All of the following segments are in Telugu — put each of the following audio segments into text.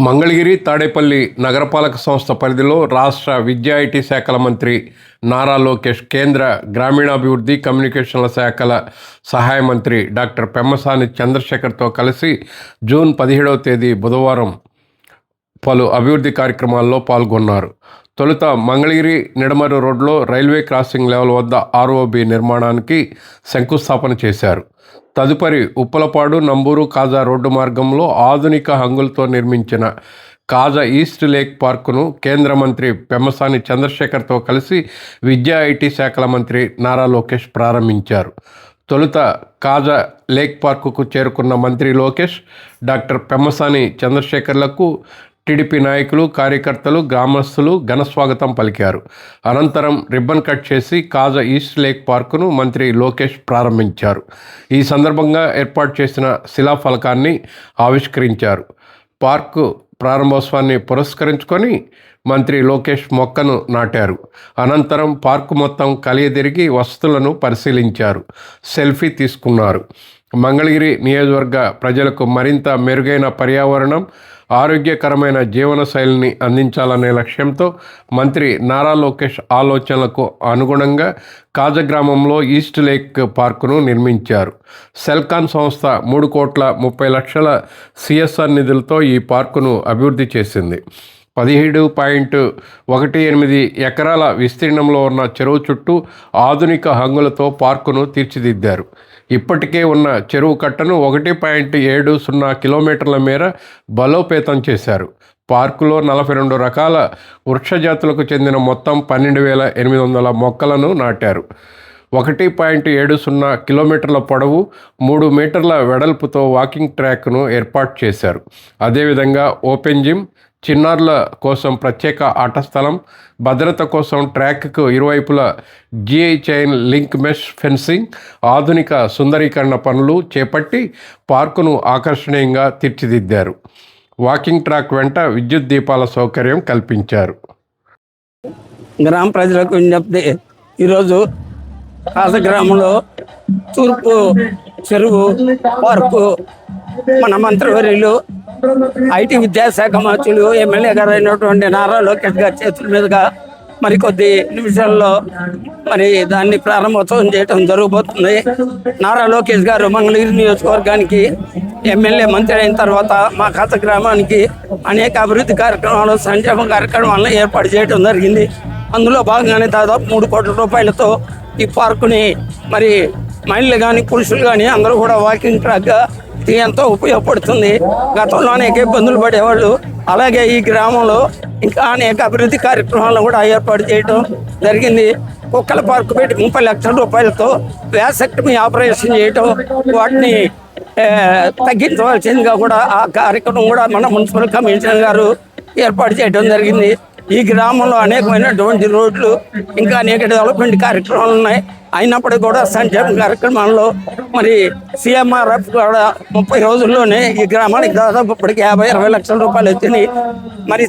మంగళగిరి, తాడేపల్లి నగరపాలక సంస్థ పరిధిలో రాష్ట్ర విద్యా, ఐటీ శాఖల మంత్రి నారా లోకేష్, కేంద్ర గ్రామీణాభివృద్ధి, కమ్యూనికేషన్ల శాఖల సహాయ మంత్రి డాక్టర్ పెమ్మసాని చంద్రశేఖర్తో కలిసి జూన్ 17వ తేదీ బుధవారం పలు అభివృద్ధి కార్యక్రమాల్లో పాల్గొన్నారు. తొలుత మంగళగిరి నిడమర్రు రోడ్లో రైల్వే క్రాసింగ్ లెవెల్ వద్ద ఆర్ఓబి నిర్మాణానికి శంకుస్థాపన చేశారు. తదుపరి ఉప్పలపాడు, నంబూరు, కాజా రోడ్డు మార్గంలో ఆధునిక హంగులతో నిర్మించిన కాజా ఈస్ట్ లేక్ పార్కును కేంద్ర మంత్రి పెమ్మసాని చంద్రశేఖర్తో కలిసి విద్యా, ఐటీ శాఖల మంత్రి నారా లోకేష్ ప్రారంభించారు. తొలుత కాజా లేక్ పార్కుకు చేరుకున్న మంత్రి లోకేష్, డాక్టర్ పెమ్మసాని చంద్రశేఖర్లకు టీడీపీ నాయకులు, కార్యకర్తలు, గ్రామస్తులు ఘనస్వాగతం పలికారు. అనంతరం రిబ్బన్ కట్ చేసి కాజా ఈస్ట్ లేక్ పార్కును మంత్రి లోకేష్ ప్రారంభించారు. ఈ సందర్భంగా ఏర్పాటు చేసిన శిలాఫలకాన్ని ఆవిష్కరించారు. పార్కు ప్రారంభోత్సవాన్ని పురస్కరించుకొని మంత్రి లోకేష్ మొక్కను నాటారు. అనంతరం పార్కు మొత్తం కలియదిరిగి వసతులను పరిశీలించారు, సెల్ఫీ తీసుకున్నారు. మంగళగిరి నియోజకవర్గ ప్రజలకు మరింత మెరుగైన పర్యావరణం, ఆరోగ్యకరమైన జీవన శైలిని అందించాలనే లక్ష్యంతో మంత్రి నారా లోకేష్ ఆలోచనలకు అనుగుణంగా కాజా గ్రామంలో ఈస్ట్ లేక్ పార్కును నిర్మించారు. సెల్కాన్ సంస్థ 3,30,00,000 సిఎస్ఆర్ నిధులతో ఈ పార్కును అభివృద్ధి చేసింది. 17.18 ఎకరాల విస్తీర్ణంలో ఉన్న చెరువు చుట్టూ ఆధునిక హంగులతో పార్కును తీర్చిదిద్దారు. ఇప్పటికే ఉన్న చెరువు కట్టను 1.70 కిలోమీటర్ల మేర బలోపేతం చేశారు. పార్కులో 42 రకాల వృక్షజాతులకు చెందిన మొత్తం 12,800 మొక్కలను నాటారు. 1.70 కిలోమీటర్ల పొడవు, 3 మీటర్ల వెడల్పుతో వాకింగ్ ట్రాక్ను ఏర్పాటు చేశారు. అదేవిధంగా ఓపెన్ జిమ్, చిన్నారుల కోసం ప్రత్యేక ఆట స్థలం, భద్రత కోసం ట్రాక్కు ఇరువైపులా GI chain link mesh fencing, ఆధునిక సుందరీకరణ పనులు చేపట్టి పార్కును ఆకర్షణీయంగా తీర్చిదిద్దారు. వాకింగ్ ట్రాక్ వెంట విద్యుత్ దీపాల సౌకర్యం కల్పించారు. గ్రామ ప్రజలకు విజ్ఞప్తి, ఈరోజు కాజా గ్రామంలో తూర్పు చెరువు పార్కు మన మంత్రివర్యులు, ఐటీ విద్యాశాఖ మంత్రులు, ఎమ్మెల్యే గారు అయినటువంటి నారా లోకేష్ గారి చేతుల మీదుగా మరికొద్ది నిమిషాల్లో దాన్ని ప్రారంభోత్సవం చేయడం జరగబోతుంది. నారా లోకేష్ గారు మంగళగిరి నియోజకవర్గానికి ఎమ్మెల్యే మంత్రి అయిన తర్వాత మా కాజా గ్రామానికి అనేక అభివృద్ధి కార్యక్రమాలు, సంక్షేమ కార్యక్రమాలను ఏర్పాటు చేయడం జరిగింది. అందులో భాగంగానే దాదాపు 3 కోట్ల రూపాయలతో ఈ పార్కుని మహిళలు కానీ పురుషులు కానీ అందరూ కూడా వాకింగ్ ట్రాక్గా ఎంతో ఉపయోగపడుతుంది. గతంలో అనేక ఇబ్బందులు పడేవాళ్ళు. అలాగే ఈ గ్రామంలో ఇంకా అనేక అభివృద్ధి కార్యక్రమాలను కూడా ఏర్పాటు చేయడం జరిగింది. కుక్కల పార్కు పెట్టి 30 లక్షల రూపాయలతో వ్యాసెక్టమీ ఆపరేషన్ చేయటం, వాటిని తగ్గించవలసిందిగా కూడా ఆ కార్యక్రమం కూడా మన మున్సిపల్ కమిషనర్ గారు ఏర్పాటు చేయడం జరిగింది. ఈ గ్రామంలో అనేకమైనటువంటి రోడ్లు, ఇంకా అనేక డెవలప్మెంట్ కార్యక్రమాలు ఉన్నాయి. అయినప్పటికీ కూడా సంక్షేమ కార్యక్రమాల్లో సీఎంఆర్ఎఫ్ కూడా 30 రోజుల్లోనే ఈ గ్రామానికి దాదాపు ఇప్పటికి 50-20 లక్షల రూపాయలు వచ్చినాయి.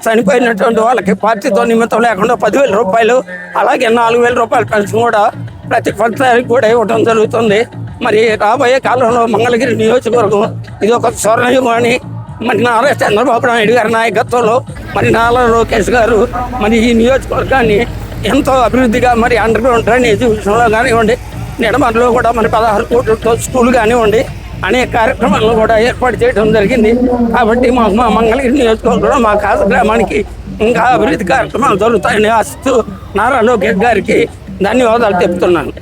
చనిపోయినటువంటి వాళ్ళకి పార్టీతో నిమిత్తం లేకుండా 10,000 రూపాయలు, అలాగే 4,000 రూపాయల పెన్షన్ కూడా ప్రతి ఫలితానికి కూడా ఇవ్వడం జరుగుతుంది. రాబోయే కాలంలో మంగళగిరి నియోజకవర్గం ఇది ఒక స్వర్ణయుగం అని నారా చంద్రబాబు నాయుడు గారి నాయకత్వంలో నారా లోకేష్ గారు ఈ నియోజకవర్గాన్ని ఎంతో అభివృద్ధిగా అండర్ గ్రౌండ్ డ్రైనేజ్ విషయంలో కానివ్వండి, నిడమర్లో కూడా 16 కోట్లతో స్కూల్ కానివ్వండి, అనేక కార్యక్రమాలను కూడా ఏర్పాటు చేయడం జరిగింది. కాబట్టి మా మంగళగిరి నియోజకవర్గంలో మా కాజా గ్రామానికి ఇంకా అభివృద్ధి కార్యక్రమాలు జరుగుతాయని ఆశిస్తూ నారా లోకేష్ గారికి ధన్యవాదాలు చెప్తున్నాను.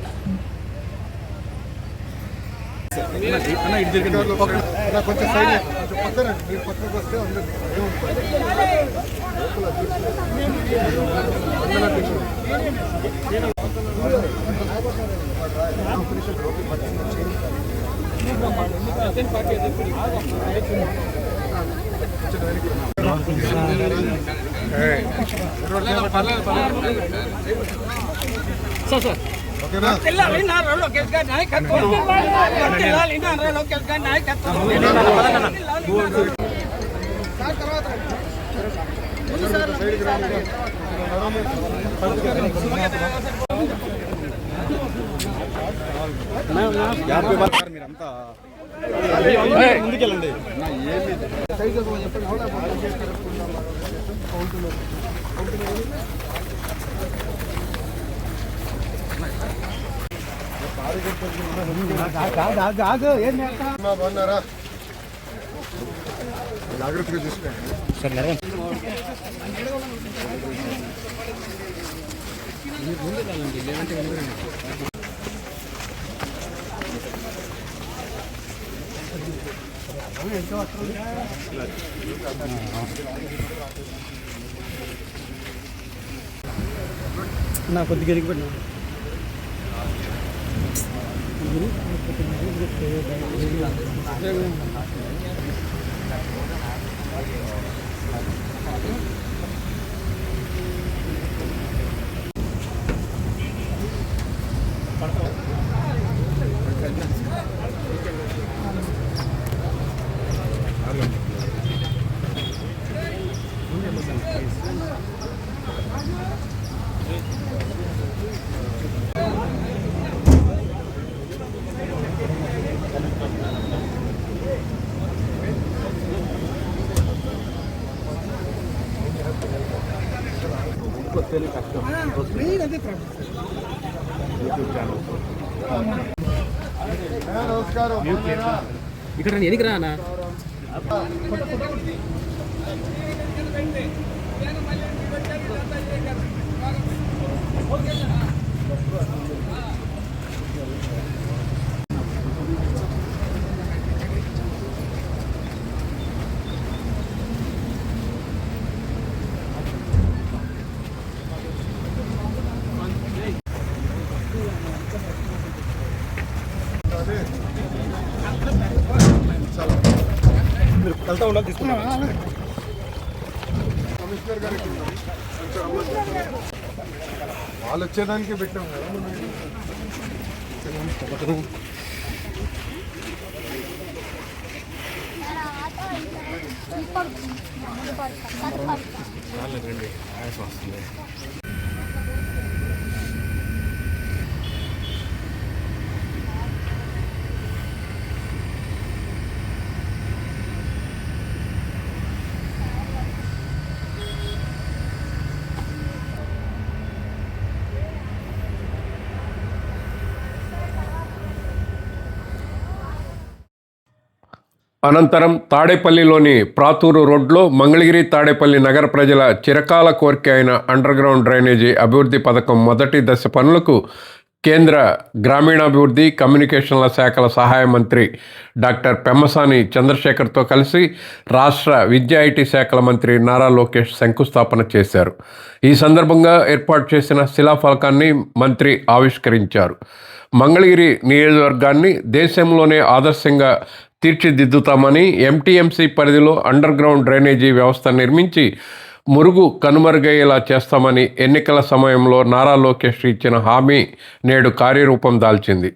నారా లోకేష్ గారి నాయకత్వం. మీరంతా ముందుకెళ్ళండి. బాగున్నారా? జాగ్రత్తగా చూసుకోండి. నా కొద్దిగా ఎరిగిపోయినా నమస్కారం. ఇక్కడ ఎనికి రానా వెళ్తా ఉండాలి, తీసుకున్నాం. కమిషనర్ గారికి వాళ్ళు వచ్చేదానికి పెట్టాం కదా. అనంతరం తాడేపల్లిలోని ప్రాతూరు రోడ్లో మంగళగిరి తాడేపల్లి నగర ప్రజల చిరకాల కోరిక అయిన అండర్గ్రౌండ్ డ్రైనేజీ అభివృద్ధి పథకం మొదటి దశ పనులకు కేంద్ర గ్రామీణాభివృద్ధి కమ్యూనికేషన్ల శాఖల సహాయ మంత్రి డాక్టర్ పెమ్మసాని చంద్రశేఖర్తో కలిసి రాష్ట్ర విద్యా ఐటీ శాఖల మంత్రి నారా లోకేష్ శంకుస్థాపన చేశారు. ఈ సందర్భంగా ఏర్పాటు చేసిన శిలాఫలకాన్ని మంత్రి ఆవిష్కరించారు. మంగళగిరి నియోజకవర్గాన్ని దేశంలోనే ఆదర్శంగా తీర్చిదిద్దుతామని, ఎంటీఎంసీ పరిధిలో అండర్గ్రౌండ్ డ్రైనేజీ వ్యవస్థ నిర్మించి మురుగు కనుమరుగయ్యేలా చేస్తామని ఎన్నికల సమయంలో నారా లోకేష్ ఇచ్చిన హామీ నేడు కార్యరూపం దాల్చింది.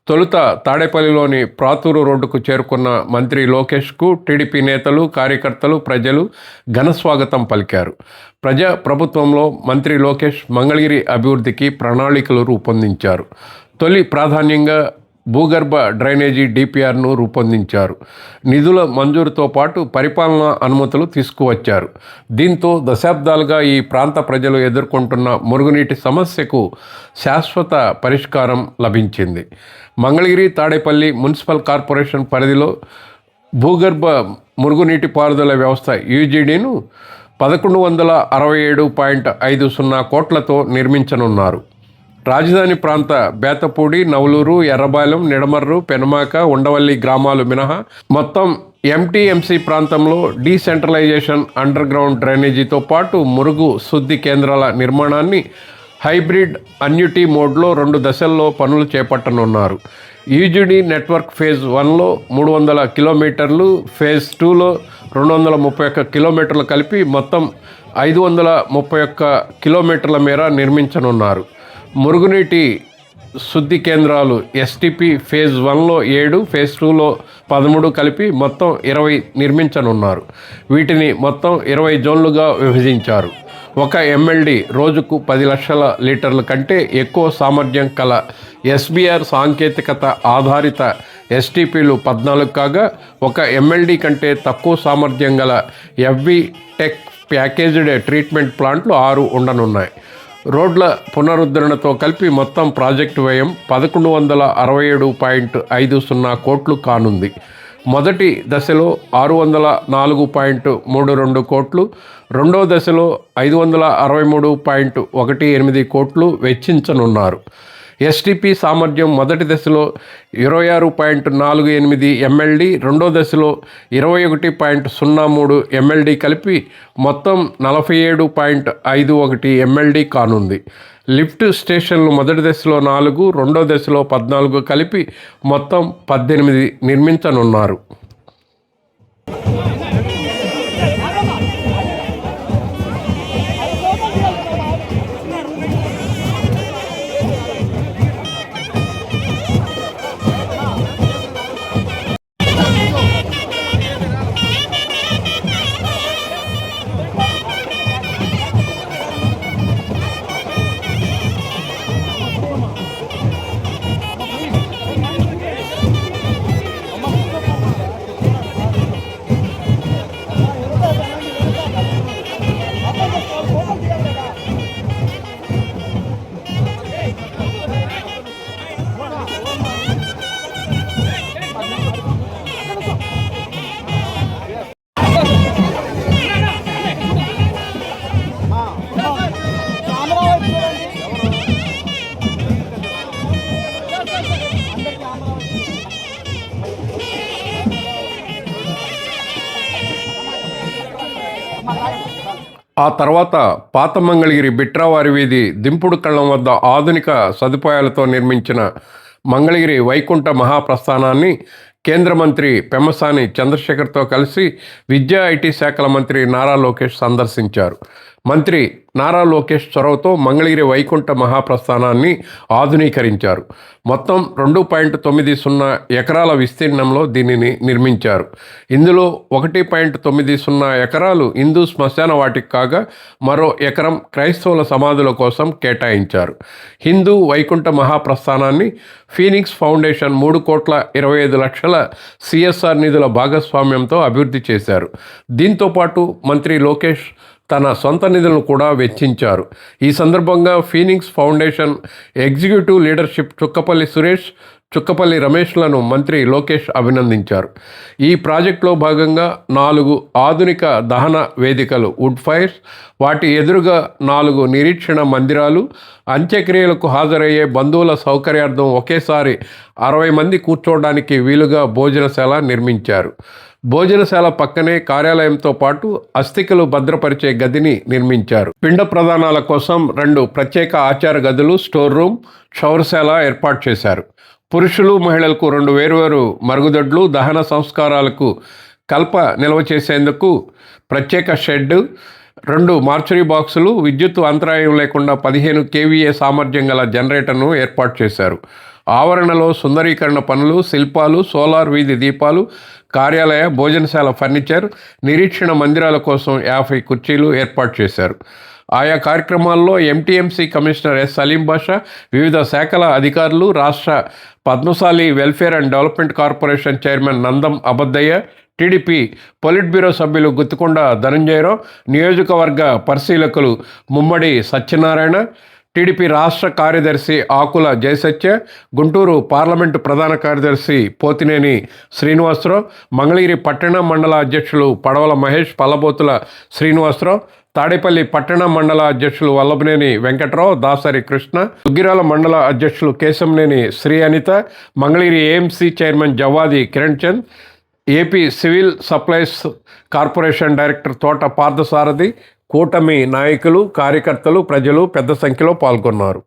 తొలుత తాడేపల్లిలోని ప్రాతూరు రోడ్డుకు చేరుకున్న మంత్రి లోకేష్కు టీడీపీ నేతలు, కార్యకర్తలు, ప్రజలు ఘనస్వాగతం పలికారు. ప్రజా ప్రభుత్వంలో మంత్రి లోకేష్ మంగళగిరి అభివృద్ధికి ప్రణాళికలు రూపొందించారు. తొలి ప్రాధాన్యంగా భూగర్భ డ్రైనేజీ డిపిఆర్ను రూపొందించారు. నిధుల మంజూరుతో పాటు పరిపాలనా అనుమతులు తీసుకువచ్చారు. దీంతో దశాబ్దాలుగా ఈ ప్రాంత ప్రజలు ఎదుర్కొంటున్న మురుగునీటి సమస్యకు శాశ్వత పరిష్కారం లభించింది. మంగళగిరి తాడేపల్లి మున్సిపల్ కార్పొరేషన్ పరిధిలో భూగర్భ మురుగునీటి పారుదల వ్యవస్థ యూజీడీను 1167.50 కోట్లతో నిర్మించనున్నారు. రాజధాని ప్రాంత బేతపూడి, నవలూరు, ఎర్రబాలెం, నిడమర్రు, పెనమాక, ఉండవల్లి గ్రామాలు మినహా మొత్తం ఎంటీఎంసీ ప్రాంతంలో డీసెంట్రలైజేషన్ అండర్గ్రౌండ్ డ్రైనేజీతో పాటు మురుగు శుద్ధి కేంద్రాల నిర్మాణాన్ని హైబ్రిడ్ అన్యుటీ మోడ్లో 2 దశల్లో పనులు చేపట్టనున్నారు. యూజీడీ నెట్వర్క్ ఫేజ్ 1లో 300 కిలోమీటర్లు, ఫేజ్ 2లో 231 కిలోమీటర్లు కలిపి మొత్తం 531 కిలోమీటర్ల మేర నిర్మించనున్నారు. మురుగునీటి శుద్ధి కేంద్రాలు ఎస్టీపీ ఫేజ్ 1లో 7, ఫేజ్ 2లో 13 కలిపి మొత్తం 20 నిర్మించనున్నారు. వీటిని మొత్తం 20 జోన్లుగా విభజించారు. ఒక MLD రోజుకు 10 లక్షల లీటర్ల కంటే ఎక్కువ సామర్థ్యం కల SBR సాంకేతికత ఆధారిత STPలు 14 కాగా, ఒక MLD కంటే తక్కువ సామర్థ్యం గల FV టెక్ ప్యాకేజ్డ్ ట్రీట్మెంట్ ప్లాంట్లు 6 ఉండనున్నాయి. రోడ్ల పునరుద్ధరణతో కలిపి మొత్తం ప్రాజెక్టు వ్యయం 1167.50 కోట్లు కానుంది. మొదటి దశలో 604.32 కోట్లు, రెండో దశలో 563.18 కోట్లు వెచ్చించనున్నారు. STP సామర్థ్యం మొదటి దశలో 26.48 MLD, రెండో దశలో 21.03 MLD కలిపి మొత్తం 47.51 MLD కానుంది. లిఫ్ట్ స్టేషన్లు మొదటి దశలో 4, రెండో దశలో 14 కలిపి మొత్తం 18 నిర్మించనున్నారు. ఆ తర్వాత పాత మంగళగిరి బిట్రావారి వీధి దింపుడు కళ్ళం వద్ద ఆధునిక సదుపాయాలతో నిర్మించిన మంగళగిరి వైకుంఠ మహాప్రస్థానాన్ని కేంద్ర మంత్రి పెమ్మసాని చంద్రశేఖర్తో కలిసి విద్యా ఐటీ శాఖల మంత్రి నారా లోకేష్ సందర్శించారు. మంత్రి నారా లోకేష్ చొరవతో మంగళగిరి వైకుంఠ మహాప్రస్థానాన్ని ఆధునీకరించారు. మొత్తం 2.90 ఎకరాల విస్తీర్ణంలో దీనిని నిర్మించారు. ఇందులో 1.90 ఎకరాలు హిందూ శ్మశాన వాటిక కాగా, మరో ఎకరం క్రైస్తవుల సమాధుల కోసం కేటాయించారు. హిందూ వైకుంఠ మహాప్రస్థానాన్ని ఫీనిక్స్ ఫౌండేషన్ 3,25,00,000 CSR నిధుల భాగస్వామ్యంతో అభివృద్ధి చేశారు. దీంతోపాటు మంత్రి లోకేష్ తన సొంత నిధులను కూడా వెచ్చించారు. ఈ సందర్భంగా phoenix foundation executive leadership Chukkapalli Suresh, Chukkapalli రమేష్లను మంత్రి లోకేష్ అభినందించారు. ఈ ప్రాజెక్టులో భాగంగా 4 ఆధునిక దహన వేదికలు, వుడ్ ఫైర్స్, వాటి ఎదురుగా 4 నిరీక్షణ మందిరాలు, అంత్యక్రియలకు హాజరయ్యే బంధువుల సౌకర్యార్థం ఒకేసారి 60 మంది కూర్చోవడానికి వీలుగా భోజనశాల నిర్మించారు. భోజనశాల పక్కనే కార్యాలయంతో పాటు అస్థికలు భద్రపరిచే గదిని నిర్మించారు. పిండ ప్రదానాల కోసం 2 ప్రత్యేక ఆచార గదులు, స్టోర్ రూమ్, షవర్శాల ఏర్పాటు చేశారు. పురుషులు, మహిళలకు 2 వేర్వేరు మరుగుదొడ్లు, దహన సంస్కారాలకు కల్ప నిల్వ చేసేందుకు ప్రత్యేక షెడ్, 2 మార్చురీ బాక్సులు, విద్యుత్ అంతరాయం లేకుండా 15 kVA సామర్థ్యం గల జనరేటర్ను ఏర్పాటు చేశారు. ఆవరణలో సుందరీకరణ పనులు, శిల్పాలు, సోలార్ వీధి దీపాలు, కార్యాలయ, భోజనశాల ఫర్నిచర్, నిరీక్షణ మందిరాల కోసం 50 కుర్చీలు ఏర్పాటు చేశారు. ఆయా కార్యక్రమాల్లో MTMC commissioner S. Salim Basha, వివిధ శాఖల అధికారులు, రాష్ట్ర Padmasali welfare and development corporation chairman Nandam Abaddayya, TDP politburo సభ్యులు గుత్తికొండ ధనంజయరావు, నియోజకవర్గ పరిశీలకులు ముమ్మడి సత్యనారాయణ, టీడీపీ రాష్ట్ర కార్యదర్శి ఆకుల జయసత్య, గుంటూరు పార్లమెంటు ప్రధాన కార్యదర్శి పోతినేని శ్రీనివాసరావు, మంగళగిరి పట్టణ మండల అధ్యక్షులు పడవల మహేష్, పల్లబోతుల శ్రీనివాసరావు, తాడేపల్లి పట్టణ మండల అధ్యక్షులు వల్లభనేని వెంకట్రావు, దాసరి కృష్ణ, దుగ్గిరాల మండల అధ్యక్షులు Kesamneni Sri Anitha, Mangalagiri AMC chairman Jawwadi Kiran Chand, AP civil supplies corporation director Thota Parthasarathi, కూటమి నాయకులు, కార్యకర్తలు, ప్రజలు పెద్ద సంఖ్యలో పాల్గొన్నారు.